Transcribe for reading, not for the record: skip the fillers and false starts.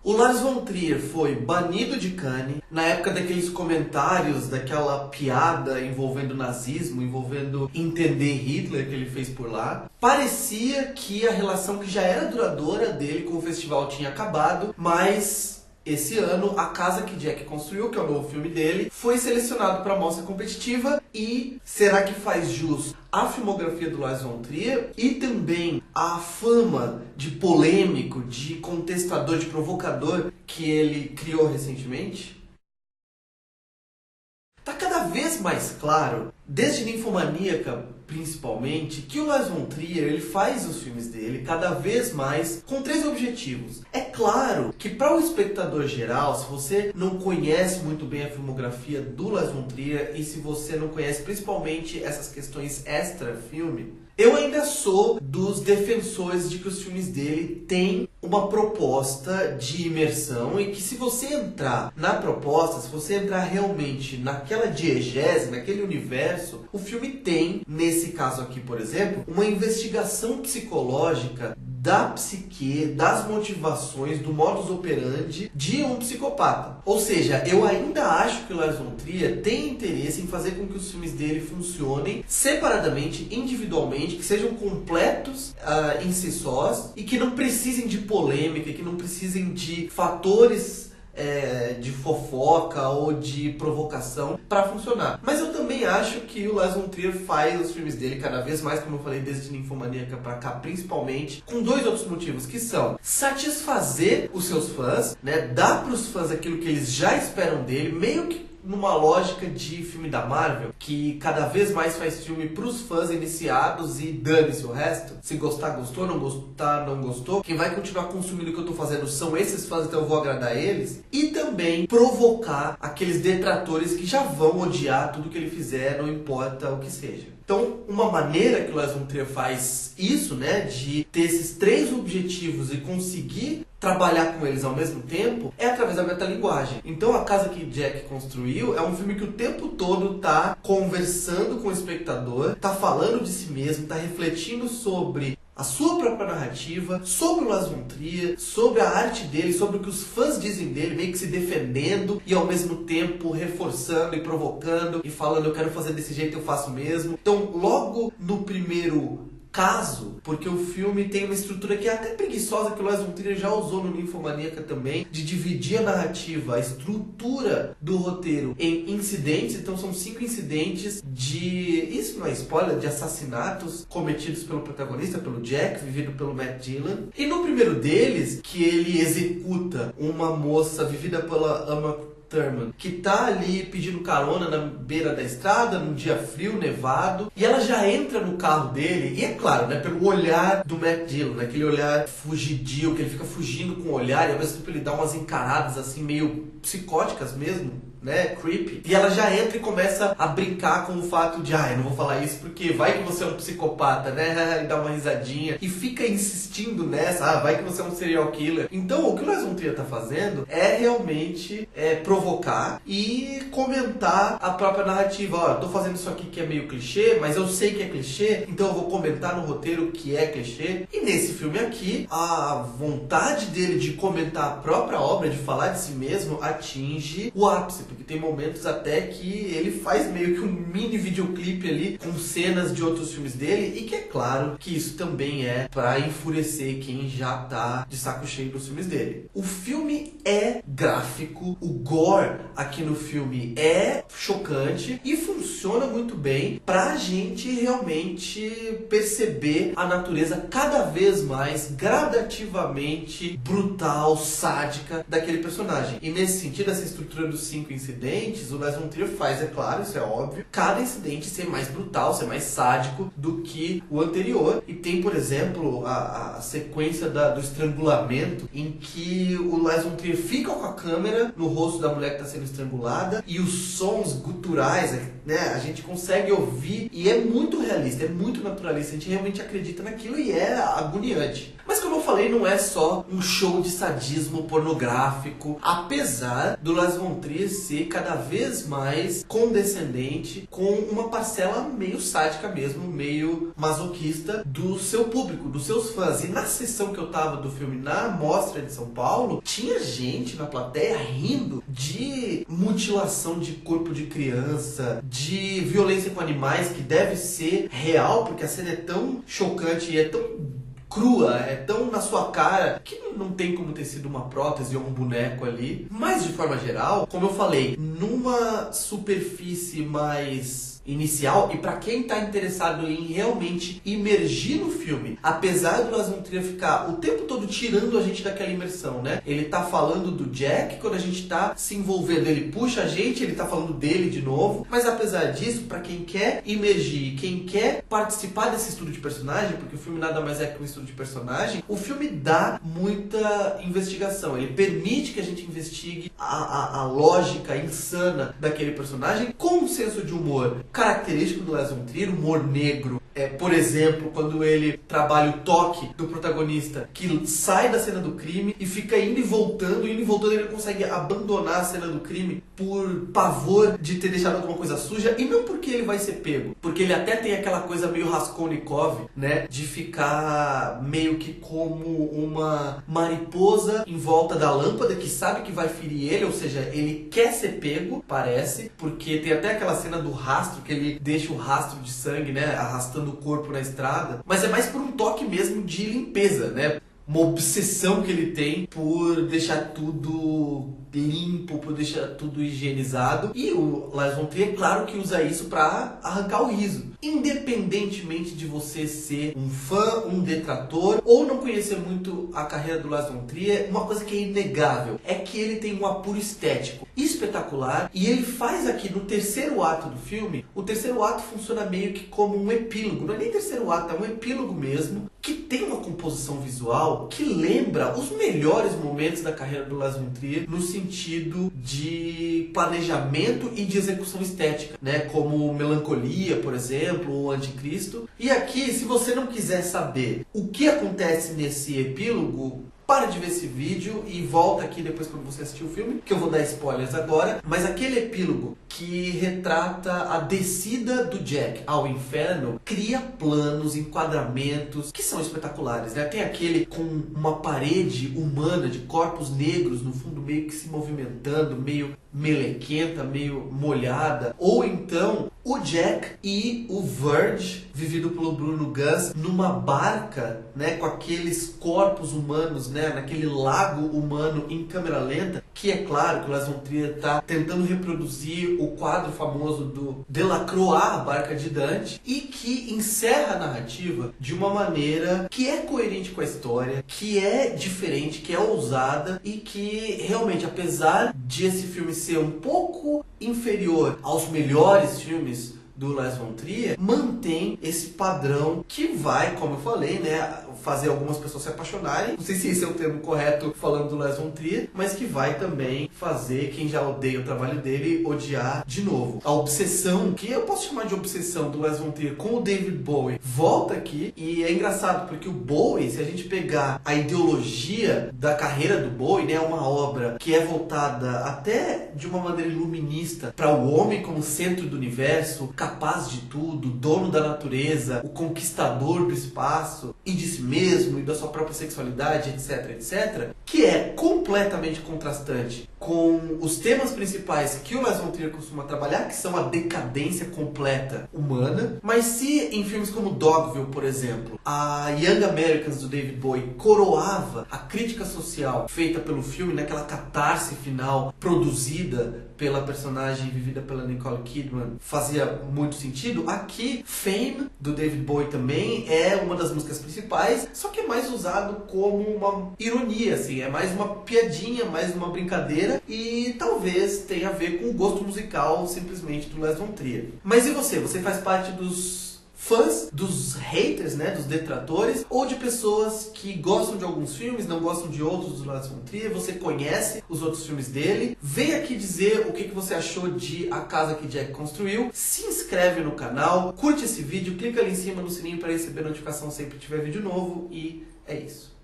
O Lars von Trier foi banido de Cannes na época daqueles comentários, daquela piada envolvendo nazismo, envolvendo entender Hitler que ele fez por lá. Parecia que a relação que já era duradoura dele com o festival tinha acabado, mas esse ano, A Casa que Jack Construiu, que é o novo filme dele, foi selecionado para a mostra competitiva. E será que faz jus à filmografia do Lars von Trier e também à fama de polêmico, de contestador, de provocador que ele criou recentemente? Tá cada vez mais claro, desde Ninfomaníaca principalmente, que o Lars von Trier ele faz os filmes dele cada vez mais com 3 objetivos. É claro que para o espectador geral, se você não conhece muito bem a filmografia do Lars von Trier e se você não conhece principalmente essas questões extra-filme, eu ainda sou dos defensores de que os filmes dele têm uma proposta de imersão e que se você entrar na proposta, se você entrar realmente naquela diegese, naquele universo, o filme tem, nesse caso aqui, por exemplo, uma investigação psicológica da psique, das motivações, do modus operandi de um psicopata. Ou seja, eu ainda acho que o Lars von Trier tem interesse em fazer com que os filmes dele funcionem separadamente, individualmente, que sejam completos em si sós e que não precisem de polêmica, que não precisem de fatores de fofoca ou de provocação para funcionar. Mas eu também acho que o Lars von Trier faz os filmes dele cada vez mais, como eu falei, desde Ninfomaníaca pra cá, principalmente, com 2 outros motivos, que são satisfazer os seus fãs, né, dar pros fãs aquilo que eles já esperam dele, meio que numa lógica de filme da Marvel, que cada vez mais faz filme pros fãs iniciados e dane-se o resto. Se gostar, gostou, não gostar, não gostou. Quem vai continuar consumindo o que eu tô fazendo são esses fãs, então eu vou agradar eles. E também provocar aqueles detratores que já vão odiar tudo que ele fizer, não importa o que seja. Então, uma maneira que o Lars von Trier faz isso, né, de ter esses 3 objetivos e conseguir trabalhar com eles ao mesmo tempo, é através da metalinguagem. Então, A Casa que Jack Construiu é um filme que o tempo todo tá conversando com o espectador, tá falando de si mesmo, tá refletindo sobre a sua própria narrativa, sobre o Lars von Trier, sobre a arte dele, sobre o que os fãs dizem dele, meio que se defendendo e ao mesmo tempo reforçando e provocando e falando, eu quero fazer desse jeito, eu faço mesmo. Então, logo no primeiro caso, porque o filme tem uma estrutura que é até preguiçosa, que o Lars von Trier já usou no Ninfomaníaca também, de dividir a narrativa, a estrutura do roteiro em incidentes. Então são 5 incidentes de, isso não é spoiler, de assassinatos cometidos pelo protagonista, pelo Jack, vivido pelo Matt Dillon. E no primeiro deles, que ele executa uma moça vivida pela Uma Thurman, que tá ali pedindo carona na beira da estrada, num dia frio, nevado, e ela já entra no carro dele, e é claro, né, pelo olhar do Matt Dillon, né, aquele olhar fugidio, que ele fica fugindo com o olhar, e ao mesmo tempo ele dá umas encaradas assim, meio psicóticas mesmo, né, creepy. E ela já entra e começa a brincar com o fato de, eu não vou falar isso porque vai que você é um psicopata, né, e dá uma risadinha, e fica insistindo nessa, vai que você é um serial killer. Então, o que o Lars von Trier tá fazendo é realmente provocar e comentar a própria narrativa. Ó, eu tô fazendo isso aqui que é meio clichê, mas eu sei que é clichê, então eu vou comentar no roteiro que é clichê. E nesse filme aqui, a vontade dele de comentar a própria obra, de falar de si mesmo, atinge o ápice, porque tem momentos até que ele faz meio que um mini videoclipe ali com cenas de outros filmes dele, e que é claro que isso também é pra enfurecer quem já tá de saco cheio dos filmes dele. O filme é gráfico, o gore aqui no filme é chocante e funciona muito bem pra gente realmente perceber a natureza cada vez mais gradativamente brutal, sádica daquele personagem. E nesse sentido, essa estrutura dos 5 incidentes, o Lars von Trier faz, é claro, isso é óbvio, cada incidente ser mais brutal, ser mais sádico do que o anterior. E tem, por exemplo, a sequência do estrangulamento, em que o Lars von Trier fica com a câmera no rosto da mulher que está sendo estrangulada, e os sons guturais, né, A gente consegue ouvir e é muito realista, é muito naturalista, a gente realmente acredita naquilo e é agoniante. Mas como eu falei, não é só um show de sadismo pornográfico, apesar do Lars von Trier ser cada vez mais condescendente com uma parcela meio sádica mesmo, meio masoquista do seu público, dos seus fãs. E na sessão que eu tava do filme na Mostra de São Paulo, tinha gente na plateia rindo de mutilação de corpo de criança, de violência com animais, que deve ser real, porque a cena é tão chocante e é tão crua, é tão na sua cara que não tem como ter sido uma prótese ou um boneco ali. Mas de forma geral, como eu falei, numa superfície mais inicial, e pra quem tá interessado em realmente imergir no filme, apesar do Lars von Trier ficar o tempo todo tirando a gente daquela imersão, né? Ele tá falando do Jack, quando a gente tá se envolvendo, ele puxa a gente, ele tá falando dele de novo, mas apesar disso, pra quem quer imergir, quem quer participar desse estudo de personagem, porque o filme nada mais é que um estudo de personagem, o filme dá muita investigação, ele permite que a gente investigue a lógica insana daquele personagem com um senso de humor característico do Lars von Trier, humor negro. Por exemplo, quando ele trabalha o toque do protagonista, que sai da cena do crime e fica indo e voltando, ele não consegue abandonar a cena do crime por pavor de ter deixado alguma coisa suja, e não porque ele vai ser pego, porque ele até tem aquela coisa meio Raskolnikov, né, de ficar meio que como uma mariposa em volta da lâmpada, que sabe que vai ferir ele, ou seja, ele quer ser pego, parece, porque tem até aquela cena do rastro, que ele deixa o rastro de sangue, né, arrastando o corpo na estrada, mas é mais por um toque mesmo de limpeza, né? Uma obsessão que ele tem por deixar tudo limpo, por deixar tudo higienizado. E o Lars von Trier, claro que usa isso para arrancar o riso. Independentemente de você ser um fã, um detrator, ou não conhecer muito a carreira do Lars von Trier, uma coisa que é inegável é que ele tem um apuro estético espetacular, e ele faz aqui no terceiro ato do filme, o terceiro ato funciona meio que como um epílogo, não é nem terceiro ato, é um epílogo mesmo, que tem uma composição visual que lembra os melhores momentos da carreira do Lars von Trier no sentido de planejamento e de execução estética, né? Como Melancolia, por exemplo, ou Anticristo. E aqui, se você não quiser saber o que acontece nesse epílogo, para de ver esse vídeo e volta aqui depois quando você assistir o filme, que eu vou dar spoilers agora. Mas aquele epílogo que retrata a descida do Jack ao inferno cria planos, enquadramentos que são espetaculares, né? Tem aquele com uma parede humana de corpos negros no fundo meio que se movimentando, meio melequenta, meio molhada. Ou então o Jack e o Verge, vivido pelo Bruno Ganz, numa barca, né, com aqueles corpos humanos, né, naquele lago humano em câmera lenta, que é claro que o Lars von Trier está tentando reproduzir o quadro famoso do Delacroix, a Barca de Dante, e que encerra a narrativa de uma maneira que é coerente com a história, que é diferente, que é ousada e que realmente, apesar de esse filme ser um pouco inferior aos melhores filmes do Lars von Trier, mantém esse padrão que vai, como eu falei, né, fazer algumas pessoas se apaixonarem. Não sei se esse é o termo correto falando do Lars von Trier, mas que vai também fazer quem já odeia o trabalho dele odiar de novo. A obsessão, que eu posso chamar de obsessão do Lars von Trier com o David Bowie, volta aqui, e é engraçado porque o Bowie, se a gente pegar a ideologia da carreira do Bowie, né, é uma obra que é voltada até de uma maneira iluminista para o homem como centro do universo, capaz de tudo, dono da natureza, o conquistador do espaço e de si mesmo e da sua própria sexualidade, etc, etc, que é completamente contrastante com os temas principais que o Lars von Trier costuma trabalhar, que são a decadência completa humana. Mas se em filmes como Dogville, por exemplo, a Young Americans do David Bowie coroava a crítica social feita pelo filme, naquela catarse final produzida pela personagem vivida pela Nicole Kidman, fazia muito sentido. Aqui, Fame, do David Bowie, também é uma das músicas principais, só que é mais usado como uma ironia, assim, é mais uma piadinha, mais uma brincadeira, e talvez tenha a ver com o gosto musical, simplesmente, do Lars von Trier. Mas e você? Você faz parte dos fãs, dos haters, né, dos detratores, ou de pessoas que gostam de alguns filmes, não gostam de outros do Lars von Trier, você conhece os outros filmes dele. Vem aqui dizer o que você achou de A Casa que Jack Construiu. Se inscreve no canal, curte esse vídeo, clica ali em cima no sininho para receber notificação sempre que tiver vídeo novo e é isso.